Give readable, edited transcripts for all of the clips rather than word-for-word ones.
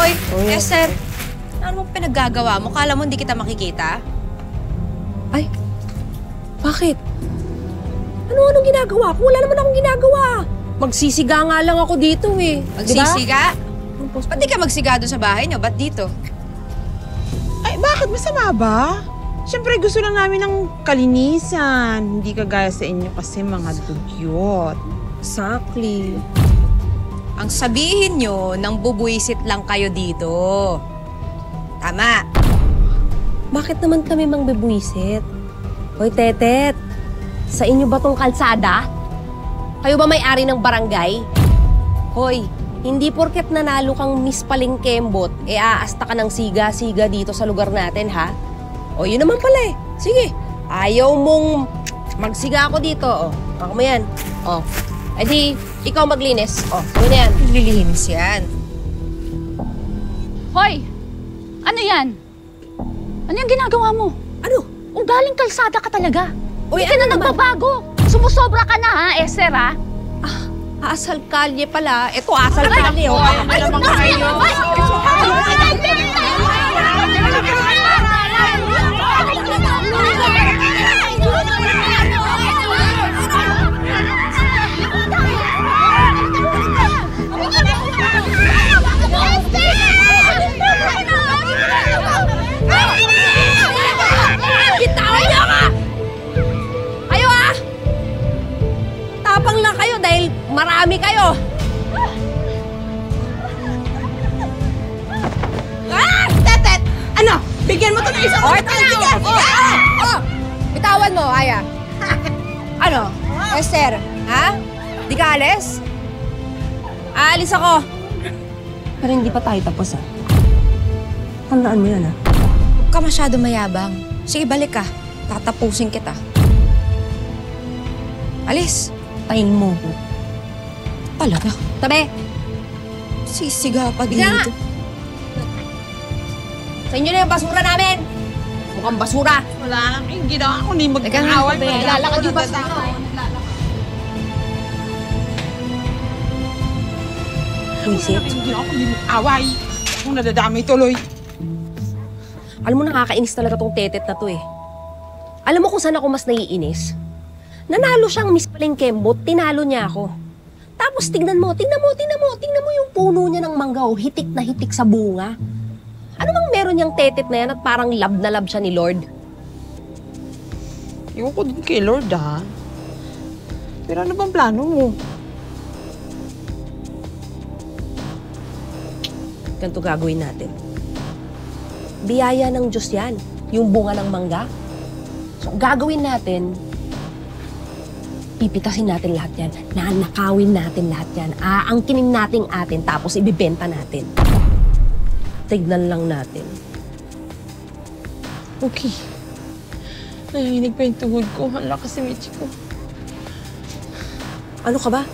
Hoy, Esther, ano mo pinaggagawa mo? Kala mo hindi kita makikita? Ay, bakit? Anong ginagawa ko? Wala naman akong ginagawa. Magsisiga nga lang ako dito eh. Magsisiga? Diba? Ba't di ka magsiga doon sa bahay niyo? Ba't dito? Ay, bakit? Masama ba? Siyempre, gusto lang namin ng kalinisan. Hindi kagaya sa inyo kasi mga dugyot. Exactly. Ang sabihin nyo, nang bubuisit lang kayo dito. Tama. Bakit naman kami mang bebuisit? Hoy, Tetet. Sa inyo ba tong kalsada? Kayo ba may-ari ng barangay? Hoy, hindi porket nanalo kang Miss Palengkembot, aasta ka ng siga-siga dito sa lugar natin, ha? O, yun naman pala eh. Sige, ayaw mong magsiga ako dito. O, ako mo yan. O, edi, ikaw maglinis. O, yun na yan. Lilinis yan. Hoy! Ano yan? Ano yung ginagawa mo? Ano? Galing kalsada ka talaga. Uy, Hindi ka na nagbabago. Sumusobra ka na, ha, Esther, ha? Asal kalye pala. Ito, asal kalye. O, Ay, alam mo kayo. Bitawan niyo ka! Kayo ah! Tapang lang kayo dahil marami kayo. Ah! Tetet! Ano? Bigyan mo to ng isang ulit. Bitawan mo, Aya. Ano? Esther, ha? Di ka alis? Aalis ako. Pero hindi pa tayo tapos ah. Tandaan mo yan ah. Huwag ka masyado mayabang. Sige, balik ka. Tatapusin kita. Alis. Tayin mo ko. Talaga? Tabi! Sisiga pa Bigla nga! dito. Sa inyo na yung basura namin! Mukhang basura! Wala lang kayong ginawa ko. Hindi Teka nga, mag-away. tabi. Lalakad yung basura. Wisit. Hindi ako hindi mag-away. Ako nadadamay tuloy. Alam mo, nakakainis talaga tong Tetet na to eh. Alam mo kung saan ako mas naiinis? Nanalo siyang Miss Palengkembot, tinalo niya ako. Tapos tingnan mo yung puno niya ng mangga, oh, hitik na hitik sa bunga. Ano bang meron niyang Tetet na yan at parang love na love siya ni Lord? Iwan ko din kay Lord, ha? Pero ano bang plano mo? Ganito gagawin natin. Biyaya ng Diyos yan, yung bunga ng mangga. So gagawin natin, pipitasin natin lahat yan, nanakawin natin lahat yan, aangkinin natin atin, tapos ibibenta natin. Tignan lang natin. Okay. Nahihinig pa yung tuhod ko. Ang lakas si Michi ko. Ano ka ba?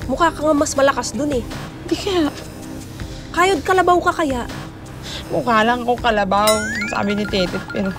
Mukha ka nga mas malakas dun eh. Hindi kaya. Kayod kalabaw ka kaya. Mukha lang ako kalabaw. Sabi ni Tete. Pero